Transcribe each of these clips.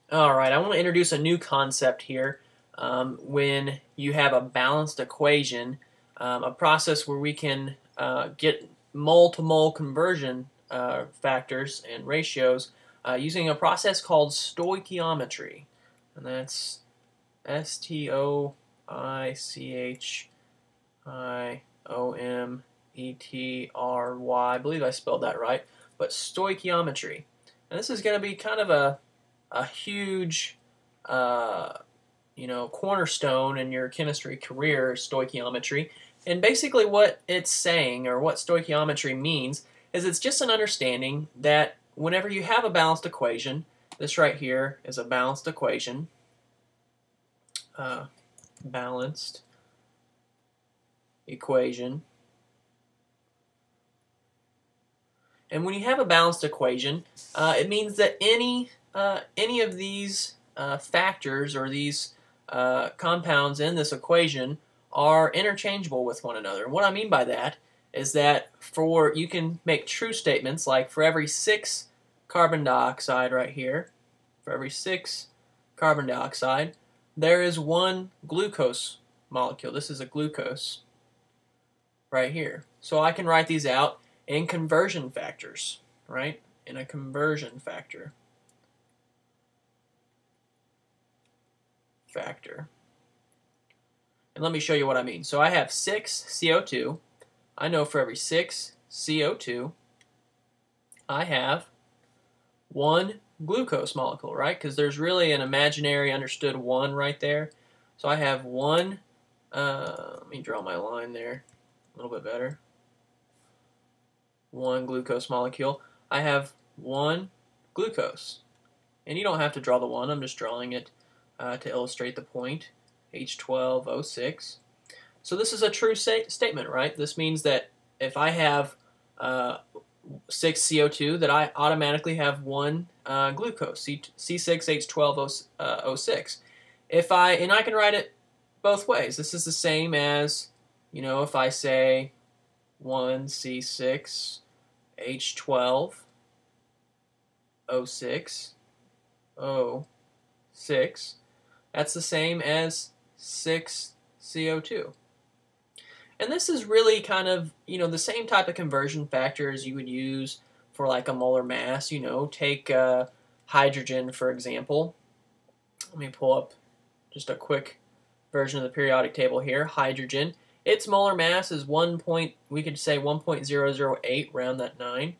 Alright, I want to introduce a new concept here. When you have a balanced equation, a process where we can get mole-to-mole conversion factors and ratios using a process called stoichiometry. And that's Stoichiometry. I believe I spelled that right. But stoichiometry. And this is going to be kind of a huge, uh, cornerstone in your chemistry career, stoichiometry. And basically, what it's saying, or what stoichiometry means, is it's just an understanding that whenever you have a balanced equation, this right here is a balanced equation, balanced equation. And when you have a balanced equation, it means that any of these factors or these compounds in this equation are interchangeable with one another. And what I mean by that is that you can make true statements like for every 6 carbon dioxide right here, for every 6 carbon dioxide, there is 1 glucose molecule. This is a glucose right here. So I can write these out in conversion factors, right? In a conversion factor. And let me show you what I mean. So I have 6 CO2. I know for every 6 CO2, I have 1 glucose molecule, right? Because there's really an imaginary understood 1 right there. So I have 1, let me draw my line there a little bit better. 1 glucose molecule. I have 1 glucose. And you don't have to draw the 1, I'm just drawing it to illustrate the point, H12O6. So this is a true statement, right? This means that if I have 6 CO2, that I automatically have 1 glucose, C6H12O6. And I can write it both ways. This is the same as, if I say 1C6H12O6, O6, that's the same as 6 CO2. And this is really kind of, the same type of conversion factor as you would use for like a molar mass. Take hydrogen, for example. Let me pull up just a quick version of the periodic table here. Hydrogen, its molar mass is we could say 1.008, round that 9.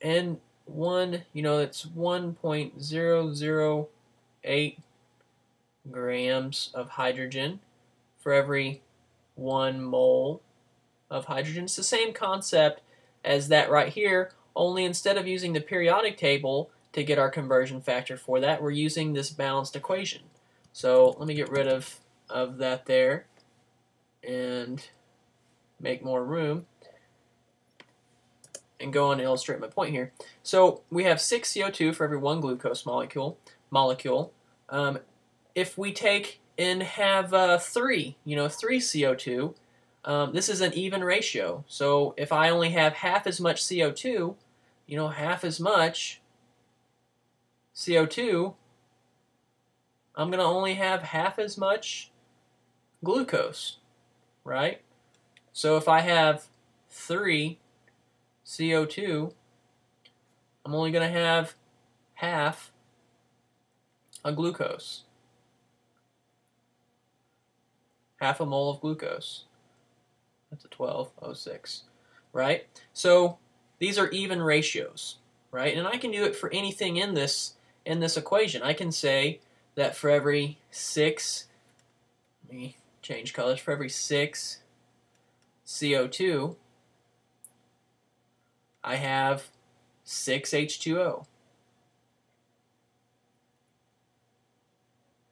And it's 1.008 grams of hydrogen for every 1 mole of hydrogen. It's the same concept as that right here, only instead of using the periodic table to get our conversion factor for that, we're using this balanced equation. So let me get rid of that there and make more room and go on to illustrate my point here. So we have 6 CO2 for every 1 glucose molecule. If we take and have 3 CO2, this is an even ratio. So if I only have half as much CO2, half as much CO2, I'm going to only have half as much glucose, right? So if I have 3 CO2, I'm only going to have half a glucose. Half a mole of glucose. That's a 12O6, right? So these are even ratios, right? And I can do it for anything in this equation. I can say that for every 6, let me change colors, for every 6 CO2, I have 6 H2O.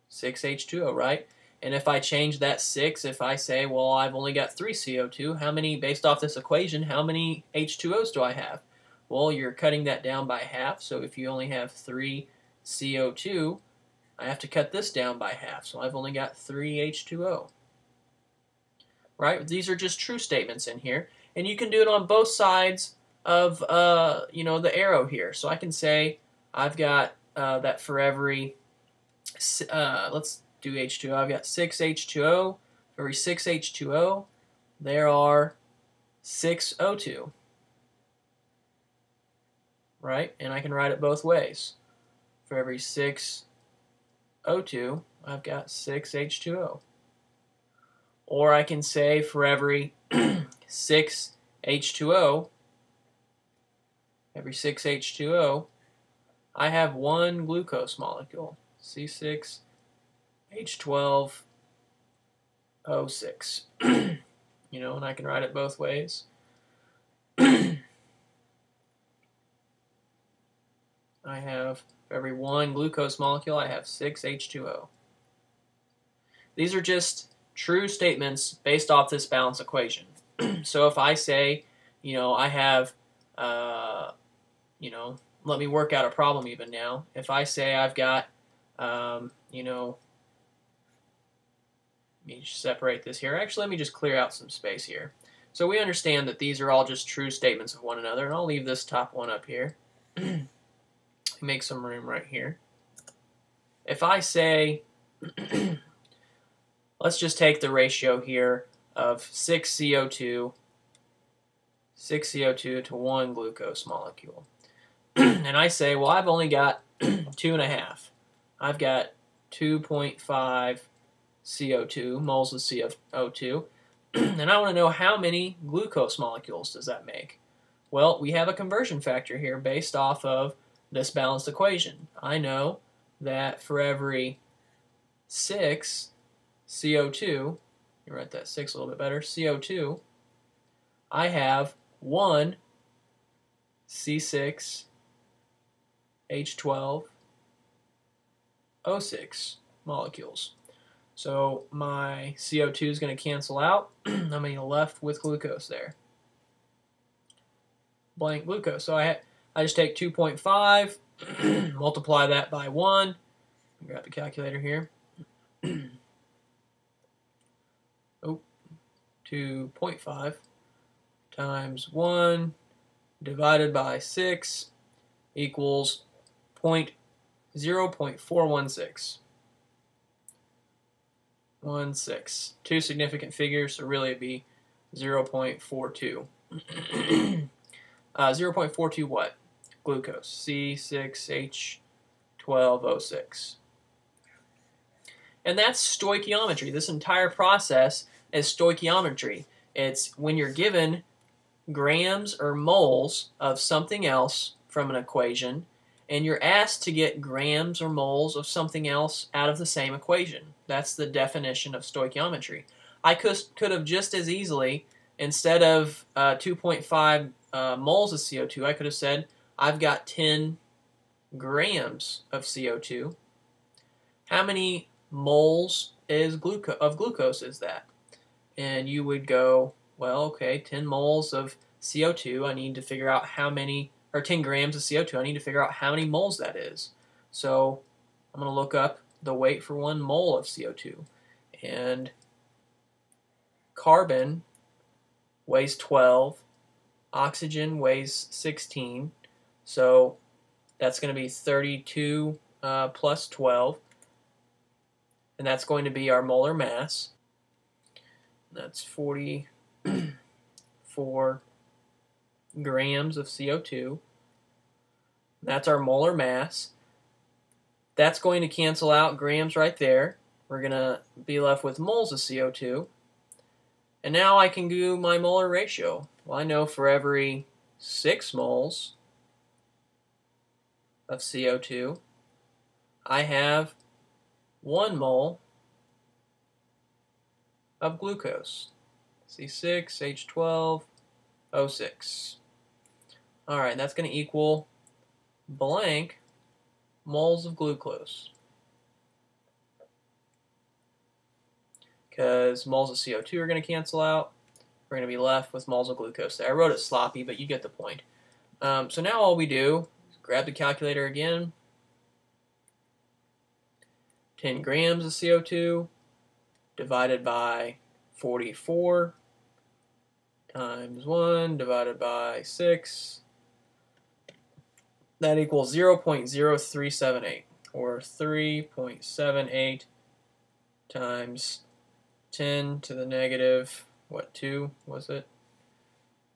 6 H2O, right? And if I change that 6, if I say, well, I've only got 3 CO2, based off this equation, how many H2Os do I have? Well, you're cutting that down by half, so if you only have 3 CO2, I have to cut this down by half, so I've only got 3 H2O. Right? These are just true statements in here, and you can do it on both sides of the arrow here. So I can say I've got that for every let's do H2O. I've got 6 H2O. For every 6 H2O, there are 6 O2, right? And I can write it both ways. For every 6 O2, I've got 6 H2O. Or I can say for every 6 H2O, every 6 H2O, I have one glucose molecule, C6H12O6. You know, and I can write it both ways. I have, for every one glucose molecule, I have 6 H2O. These are just true statements based off this balance equation. So if I say, you know, I have, you know, let me work out a problem even now. If I say I've got, you know, let me separate this here. Actually, let me just clear out some space here. So we understand that these are all just true statements of one another, and I'll leave this top one up here. Make some room right here. If I say, let's just take the ratio here of 6 CO2 to 1 glucose molecule. And I say, well, I've only got 2.5. I've got 2.5 CO2, moles of CO2, and I want to know how many glucose molecules does that make. Well, we have a conversion factor here based off of this balanced equation. I know that for every 6 CO2, you write that 6 a little bit better, CO2, I have 1 C6H12O6 molecules. So my CO2 is going to cancel out. I'm going to be left with glucose there. Blank glucose. So I just take 2.5, multiply that by 1. Grab the calculator here. 2.5 times 1 divided by 6 equals 0.416. 16. Two significant figures, so really it'd be 0.42. 0.42 what? Glucose. C6H12O6. And that's stoichiometry. This entire process is stoichiometry. It's when you're given grams or moles of something else from an equation, and you're asked to get grams or moles of something else out of the same equation. That's the definition of stoichiometry. I could have just as easily, instead of 2.5 moles of CO2, I could have said, I've got 10 grams of CO2. How many moles of glucose is that? And you would go, well, okay, 10 moles of CO2, I need to figure out how many, or 10 grams of CO2, I need to figure out how many moles that is. So I'm going to look up the weight for 1 mole of CO2. And carbon weighs 12, oxygen weighs 16, so that's going to be 32 plus 12, and that's going to be our molar mass. That's 44 grams of CO2. That's our molar mass. That's going to cancel out grams right there. We're going to be left with moles of CO2. And now I can do my molar ratio. Well, I know for every 6 moles of CO2, I have 1 mole of glucose. C6H12O6. Alright, that's going to equal blank moles of glucose. Because moles of CO2 are going to cancel out. We're going to be left with moles of glucose there. I wrote it sloppy, but you get the point. So now all we do is grab the calculator again. 10 grams of CO2 divided by 44 times 1 divided by 6. That equals 0.0378. or 3.78 times 10 to the negative, what, 2 was it?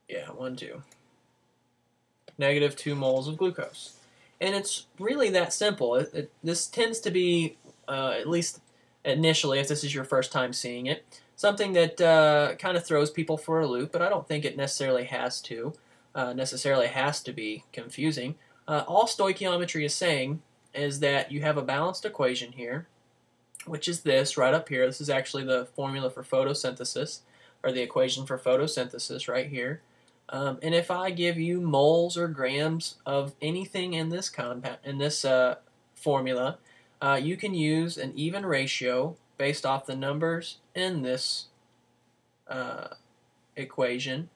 Yeah, 1, 2. Negative 2 moles of glucose. And it's really that simple. This tends to be, at least initially, if this is your first time seeing it, something that kind of throws people for a loop, but I don't think it necessarily has to. Be confusing. All stoichiometry is saying is that you have a balanced equation here, which is this right up here. This is actually the formula for photosynthesis, or the equation for photosynthesis right here. And if I give you moles or grams of anything in this compound, in this formula, you can use an even ratio based off the numbers in this equation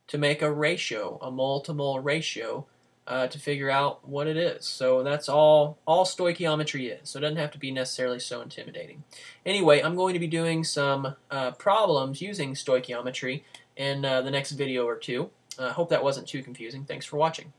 to make a ratio, a mole-to-mole ratio, to figure out what it is. So that's all stoichiometry is. So it doesn't have to be necessarily so intimidating. Anyway, I'm going to be doing some problems using stoichiometry in the next video or two. I hope that wasn't too confusing. Thanks for watching.